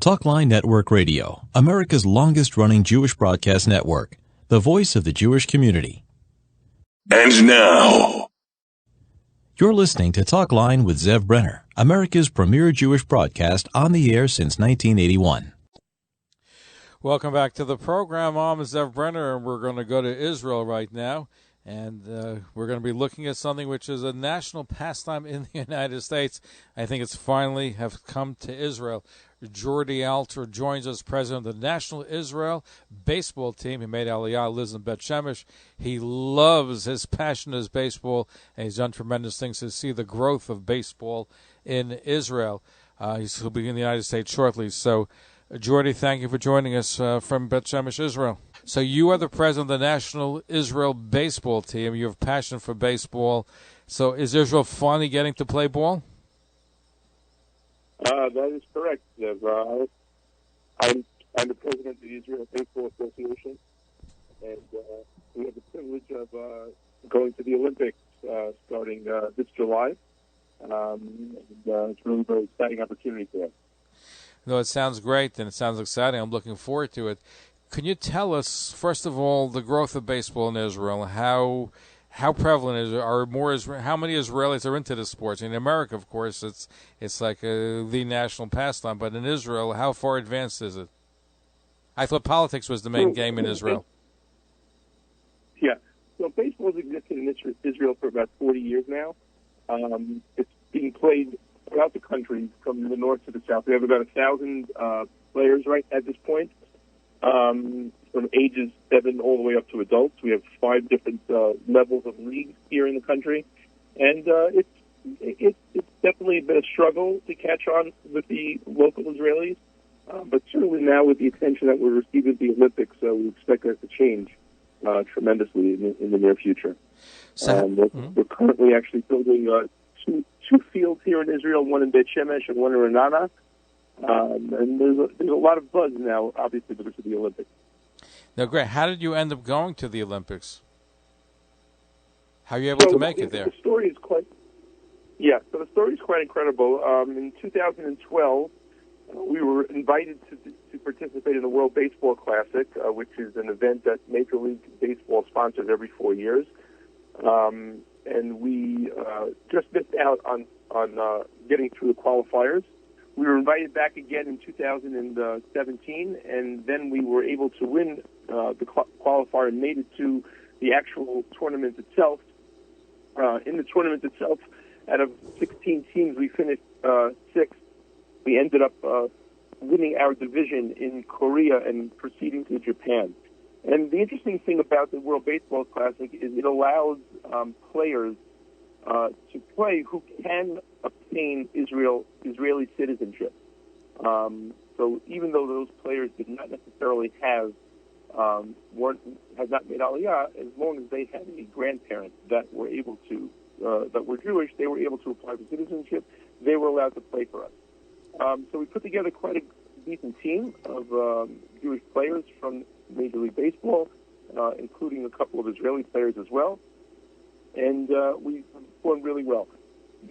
Talkline Network Radio, America's longest-running Jewish broadcast network, the voice of the Jewish community. And now, you're listening to Talkline with Zev Brenner, America's premier Jewish broadcast on the air since 1981. Welcome back to the program. I'm Zev Brenner, and we're going to go to Israel right now. And we're going to be looking at something which is a national pastime in the United States. I think it's finally have come to Israel. Jordy Alter joins us, president of the National Israel baseball team. He made Aliyah, lives in Bet Shemesh. He loves, his passion is baseball, and he's done tremendous things to see the growth of baseball in Israel. He'll be in the United States shortly. So, Jordy, thank you for joining us from Bet Shemesh, Israel. So you are the president of the National Israel baseball team. You have passion for baseball. So is Israel finally getting to play ball? That is correct, Zev. I'm the president of the Israel Baseball Association, and we have the privilege of going to the Olympics starting this July. And it's really a very exciting opportunity for us. No, it sounds great, and it sounds exciting. I'm looking forward to it. Can you tell us, first of all, the growth of baseball in Israel? How prevalent is it? How many Israelis are into the sports? In America, of course, it's like the national pastime. But in Israel, how far advanced is it? I thought politics was the main game in Israel. Yeah. So baseball has existed in Israel for about 40 years now. It's being played throughout the country from the north to the south. We have about 1,000 players right at this point. From ages 7 all the way up to adults. We have 5 different levels of leagues here in the country, and it's definitely been a struggle to catch on with the local Israelis, but certainly now with the attention that we're receiving at the Olympics, we expect that to change tremendously in the near future. We're currently actually building two fields here in Israel, one in Bet Shemesh and one in Renana. And there's a lot of buzz now, obviously, because of the Olympics. Now, great. How did you end up going to the Olympics? How are you able to make it there? The story is quite incredible. In 2012, we were invited to participate in the World Baseball Classic, which is an event that Major League Baseball sponsors every 4 years. And we just missed out on getting through the qualifiers. We were invited back again in 2017, and then we were able to win the qualifier and made it to the actual tournament itself. In the tournament itself, out of 16 teams, we finished 6th. We ended up winning our division in Korea and proceeding to Japan. And the interesting thing about the World Baseball Classic is it allows players to play who can obtain Israeli citizenship. So even though those players did not necessarily have not made Aliyah, as long as they had a grandparent that were able to that were Jewish, they were able to apply for citizenship. They were allowed to play for us. So we put together quite a decent team of Jewish players from Major League Baseball, including a couple of Israeli players as well. And we performed really well.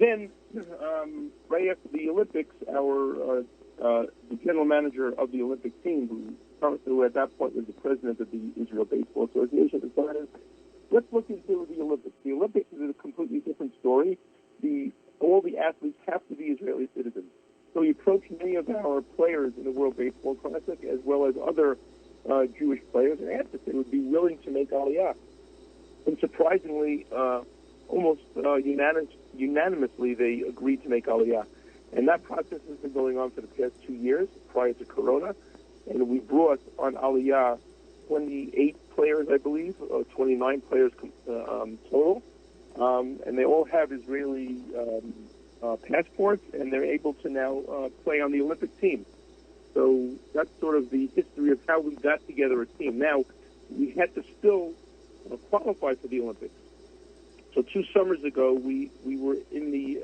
Then, right after the Olympics, the general manager of the Olympic team, who at that point was the president of the Israel Baseball Association, decided, let's look into the Olympics. The Olympics is a completely different story. All the athletes have to be Israeli citizens. So he approached many of our players in the World Baseball Classic, as well as other Jewish players, and asked if they would be willing to make Aliyah. And surprisingly, almost unanimously, they agreed to make Aliyah. And that process has been going on for the past 2 years, prior to Corona. And we brought on Aliyah 28 players, I believe, 29 players total. And they all have Israeli passports, and they're able to now play on the Olympic team. So that's sort of the history of how we got together a team. Now, we had to still qualify for the Olympics. So 2 summers ago, we were in the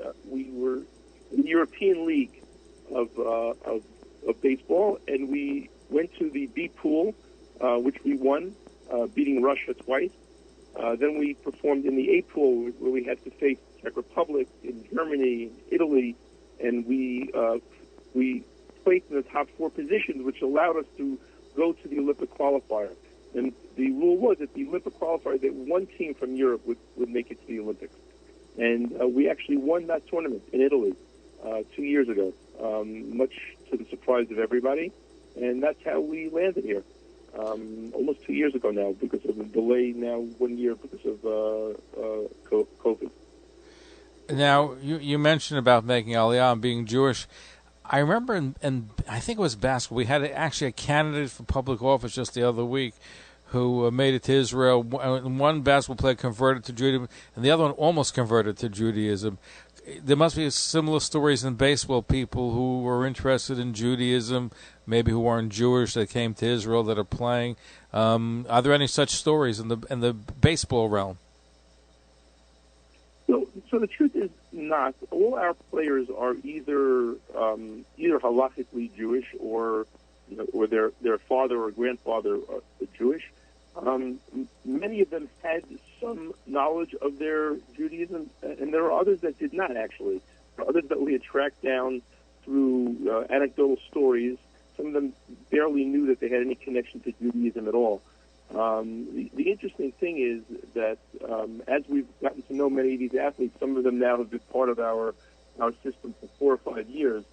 European League of baseball, and we went to the B pool, which we won, beating Russia twice. Then we performed in the A pool, where we had to face Czech Republic, in Germany, Italy, and we placed in the top 4 positions, which allowed us to go to the Olympic qualifier. And the rule was that the Olympic qualifier, that one team from Europe would make it to the Olympics. And we actually won that tournament in Italy 2 years ago, much to the surprise of everybody. And that's how we landed here, almost 2 years ago now, because of a delay now 1 year because of COVID. Now, you mentioned about making Aliyah and being Jewish. I remember, in I think it was basketball, we had actually a candidate for public office just the other week who made it to Israel. One basketball player converted to Judaism, and the other one almost converted to Judaism. There must be similar stories in baseball, people who were interested in Judaism, maybe who weren't Jewish, that came to Israel that are playing. Are there any such stories in the baseball realm? So the truth is not. All our players are either halakhically Jewish or their father or grandfather are Jewish. Many of them had some knowledge of their Judaism, and there are others that did not, actually. There are others that we had tracked down through anecdotal stories. Some of them barely knew that they had any connection to Judaism at all. The interesting thing is that as we've gotten to know many of these athletes, some of them now have been part of our system for 4 or 5 years.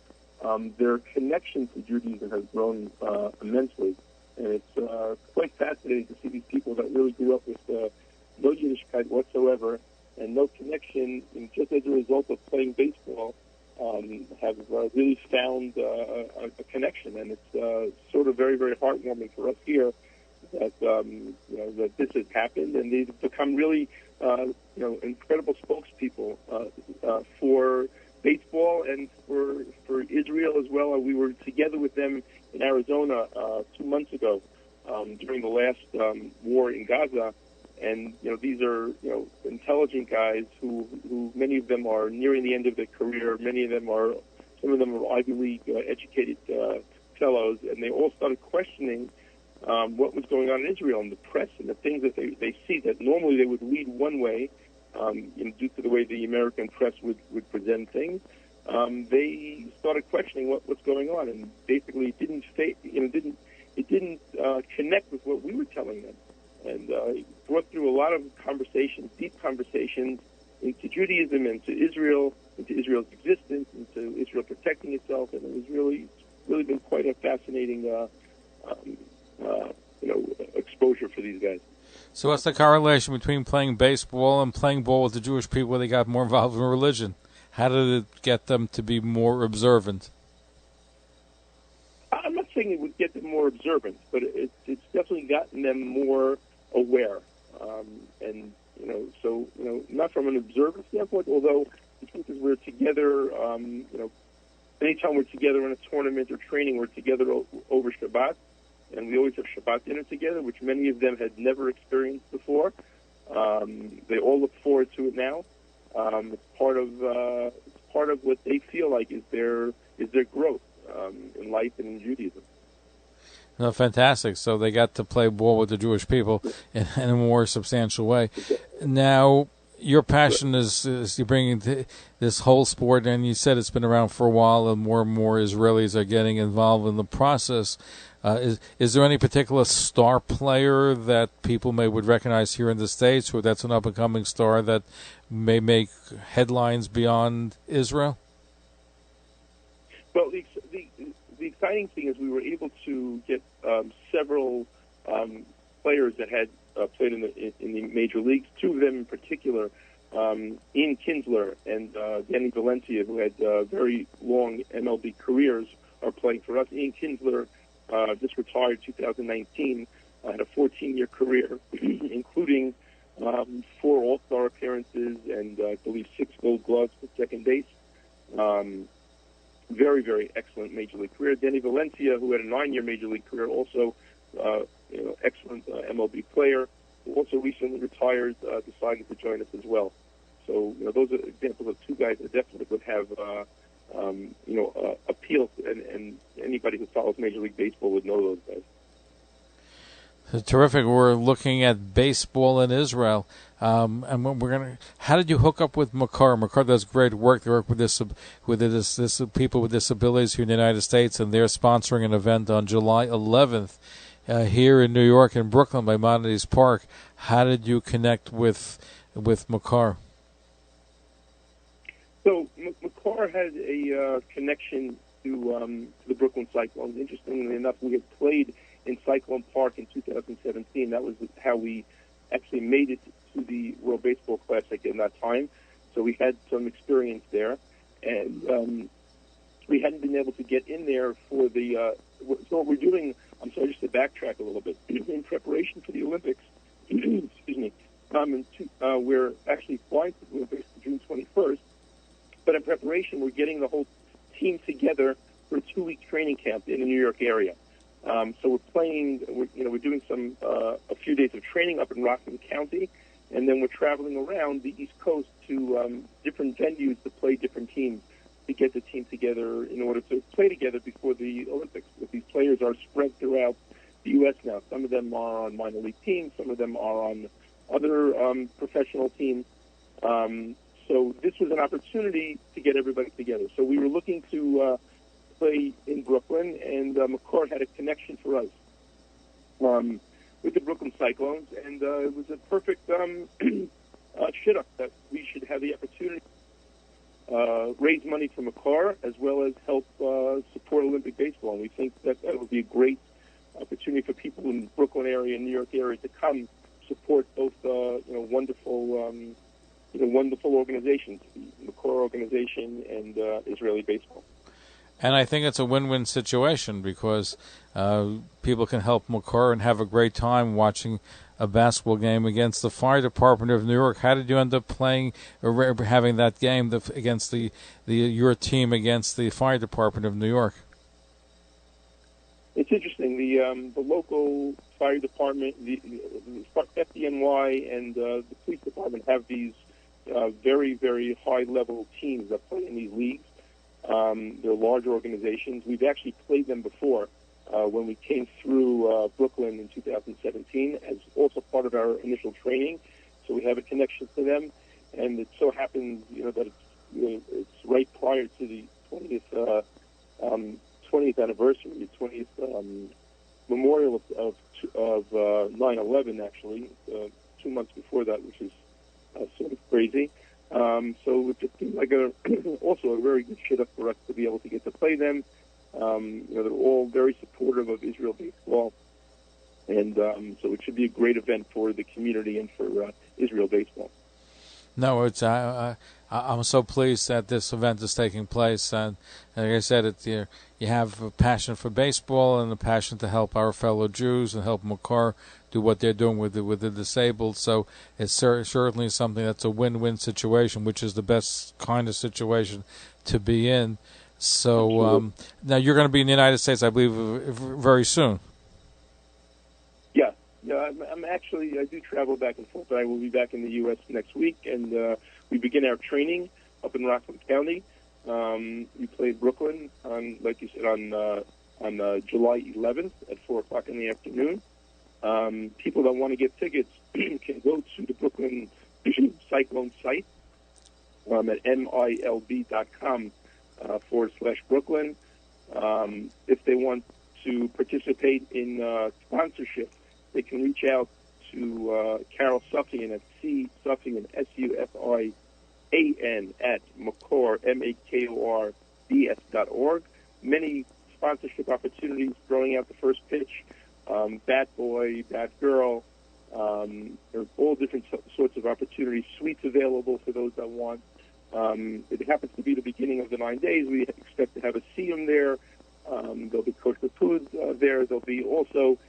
Their connection to Judaism has grown immensely, and it's quite fascinating to see these people that really grew up with no Yiddishkeit whatsoever and no connection, and just as a result of playing baseball, have really found a connection, and it's sort of very, very heartwarming for us here that that this has happened, and they've become really incredible spokespeople for baseball and for Israel as well. We were together with them in Arizona 2 months ago during the last war in Gaza, and these are intelligent guys who many of them are nearing the end of their career. Some of them are Ivy League educated fellows, and they all started questioning what was going on in Israel and the press and the things that they see that normally they would lead one way, due to the way the American press would present things. They started questioning what's going on, and basically it didn't connect with what we were telling them, and it brought through a lot of conversations, deep conversations into Judaism, into Israel, into Israel's existence, into Israel protecting itself, and it was really been quite a fascinating exposure for these guys. So what's the correlation between playing baseball and playing ball with the Jewish people where they got more involved in religion? How did it get them to be more observant? I'm not saying it would get them more observant, but it's definitely gotten them more aware. Not from an observant standpoint, although the truth is we're together, anytime we're together in a tournament or training, we're together over Shabbat. And we always have Shabbat dinner together, which many of them had never experienced before. They all look forward to it now. It's part of what they feel like is their growth in life and in Judaism. No, fantastic. So they got to play ball with the Jewish people in a more substantial way. Now, your passion is you're bringing this whole sport, and you said it's been around for a while, and more Israelis are getting involved in the process. Is there any particular star player that people would recognize here in the States, or that's an up-and-coming star that may make headlines beyond Israel? Well, the exciting thing is we were able to get several players that had played in the major leagues. 2 of them in particular, Ian Kinsler and Danny Valencia, who had very long MLB careers, are playing for us. Ian Kinsler just retired 2019, had a 14-year career, including 4 All-Star appearances and I believe 6 Gold Gloves for second base. Very, very excellent major league career. Danny Valencia, who had a 9-year major league career, also excellent MLB player, who also recently retired, decided to join us as well. So those are examples of 2 guys that definitely would have appeal, and anybody who follows Major League Baseball would know those guys. Terrific. We're looking at baseball in Israel, and we're gonna. How did you hook up with Makar? Makar does great work. They work with this people with disabilities here in the United States, and they're sponsoring an event on July 11th here in New York in Brooklyn by Maimonides Park. How did you connect with Makar? So Makar had a connection to the Brooklyn Cyclones. Interestingly enough, we had played in Cyclone Park in 2017. That was how we actually made it to the World Baseball Classic in that time. So we had some experience there, and we hadn't been able to get in there for the. So what we're doing, I'm sorry, just to backtrack a little bit, in preparation for the Olympics. Excuse me. We're actually flying to the Olympics June 21st, but in preparation, we're getting the whole team together for a 2-week training camp in the New York area. So we're playing. We're doing a few days of training up in Rockland County, and then we're traveling around the East Coast to different venues to play different teams, to get the team together in order to play together before the Olympics. But these players are spread throughout the U.S. now. Some of them are on minor league teams. Some of them are on other professional teams. So this was an opportunity to get everybody together. So we were looking to play in Brooklyn, and Makar had a connection for us with the Brooklyn Cyclones, and it was a perfect shit-up that we should have the opportunity raise money for Makar as well as help support Olympic baseball. And we think that would be a great opportunity for people in the Brooklyn area and New York area to come support both wonderful organizations, the Makar organization and Israeli baseball. And I think it's a win-win situation because people can help Makar and have a great time watching a basketball game against the Fire Department of New York. How did you end up playing or having that game against your team against the Fire Department of New York? It's interesting. The local fire department, the FDNY, and the police department have these very, very high-level teams that play in these leagues. They're large organizations. We've actually played them before when we came through Brooklyn in 2017 as also part of our initial training. So we have a connection to them, and it so happens, that it's right prior to the 20th anniversary, the 20th memorial of 9/11. Actually, 2 months before that, which is sort of crazy. So it just seemed like also a very good shit up for us to be able to get to play them. They're all very supportive of Israel baseball, and so it should be a great event for the community and for Israel baseball. No, it's I'm so pleased that this event is taking place, and like I said, you have a passion for baseball and a passion to help our fellow Jews and help Makar do what they're doing with the disabled. So it's certainly something that's a win-win situation, which is the best kind of situation to be in. So now you're going to be in the United States, I believe, very soon. Yeah, I do travel back and forth, but I will be back in the U.S. next week, and we begin our training up in Rockland County. We played Brooklyn like you said, on July 11th at 4 o'clock in the afternoon. People that want to get tickets can go to the Brooklyn Cyclone site at milb.com /Brooklyn. If they want to participate in sponsorship, they can reach out to Carol Suffian at Suffian, SUFIAN at Makor, MAKORBS.org. Many sponsorship opportunities throwing out the first pitch, bat boy, bat girl. There's all different sorts of opportunities, suites available for those that want. It happens to be the beginning of the 9 days. We expect to have a Siyum there. There'll be kosher food there. There'll be also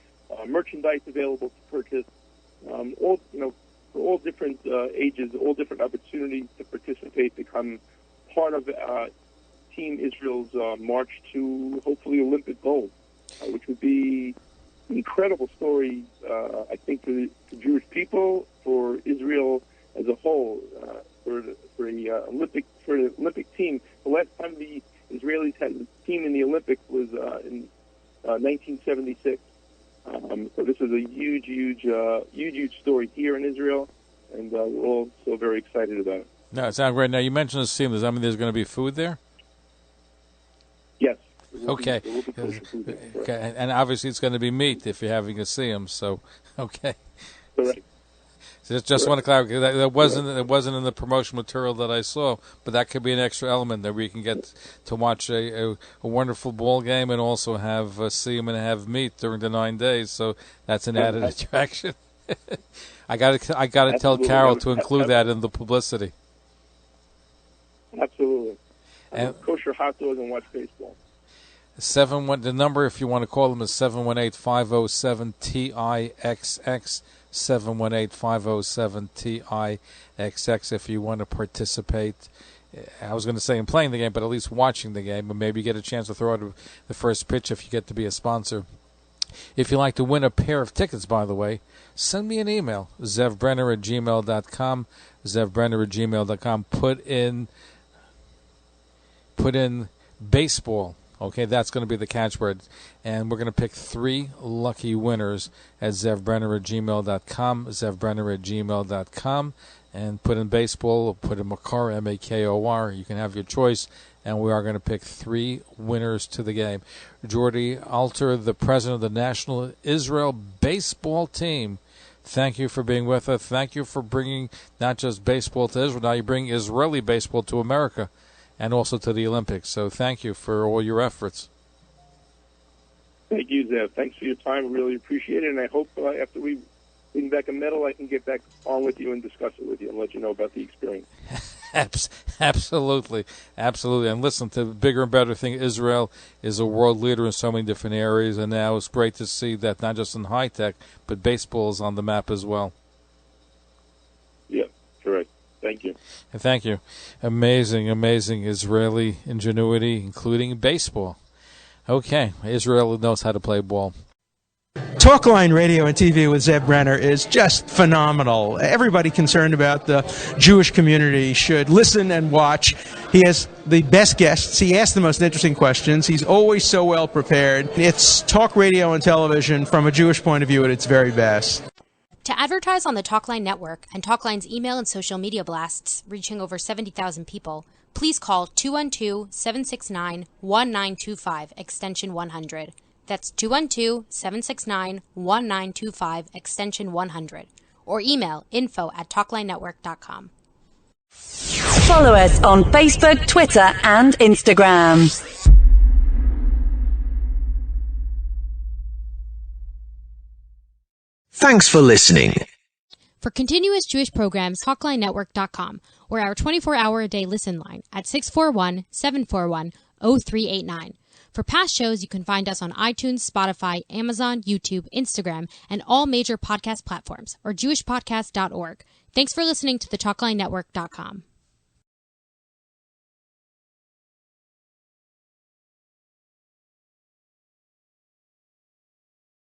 merchandise available to purchase. For all different ages, all different opportunities to participate, become part of Team Israel's march to hopefully Olympic gold, which would be an incredible story, I think, for the Jewish people, for Israel as a whole, for the Olympic team. The last time the Israelis had a team in the Olympics was in 1976. So this is a huge story here in Israel, and we're all so very excited about it. No, it sounds great. Now, you mentioned the steam. Does that mean there's going to be food there? Yes. Okay. There will be kosher food there, correct. Okay, and obviously it's going to be meat if you're having a siyum. So, okay. Correct. Just want to clarify that wasn't in the promotional material that I saw, but that could be an extra element that we can get to watch a wonderful ball game and also have siyum and have meat during the 9 days. So that's an added attraction. I got to tell Carol to include that in the publicity. Absolutely. And kosher hot dogs and watch baseball. The number, if you want to call them, is 718-507-TIXX. 718-507-TIXX if you want to participate. I was going to say in playing the game, but at least watching the game, and maybe get a chance to throw out the first pitch if you get to be a sponsor. If you'd like to win a pair of tickets, by the way, send me an email, zevbrenner@gmail.com, zevbrenner@gmail.com. Put in baseball. Okay, that's going to be the catchword. And we're going to pick 3 lucky winners at zevbrenner@gmail.com, zevbrenner@gmail.com. And put in baseball, or put in Makor, M-A-K-O-R. You can have your choice. And we are going to pick 3 winners to the game. Jordy Alter, the president of the National Israel Baseball Team, thank you for being with us. Thank you for bringing not just baseball to Israel. Now you bring Israeli baseball to America and also to the Olympics. So thank you for all your efforts. Thank you, Zev. Thanks for your time. Really appreciate it. And I hope after we bring back a medal, I can get back on with you and discuss it with you and let you know about the experience. Absolutely. And listen, to the bigger and better thing, Israel is a world leader in so many different areas, and now it's great to see that not just in high tech, but baseball is on the map as well. Yeah, correct. Thank you. And thank you. Amazing Israeli ingenuity, including baseball. Okay, Israel knows how to play ball. Talkline radio and TV with Zev Brenner is just phenomenal. Everybody concerned about the Jewish community should listen and watch. He has the best guests. He asks the most interesting questions. He's always so well prepared. It's talk radio and television from a Jewish point of view at its very best. To advertise on the Talkline network and Talkline's email and social media blasts reaching over 70,000 people, please call 212-769-1925, extension 100. That's 212-769-1925, extension 100. Or email info@talklinenetwork.com. Follow us on Facebook, Twitter, and Instagram. Thanks for listening. For continuous Jewish programs, TalklineNetwork.com, or our 24-hour-a-day listen line at 641-741-0389. For past shows, you can find us on iTunes, Spotify, Amazon, YouTube, Instagram, and all major podcast platforms, or jewishpodcast.org. Thanks for listening to the TalklineNetwork.com.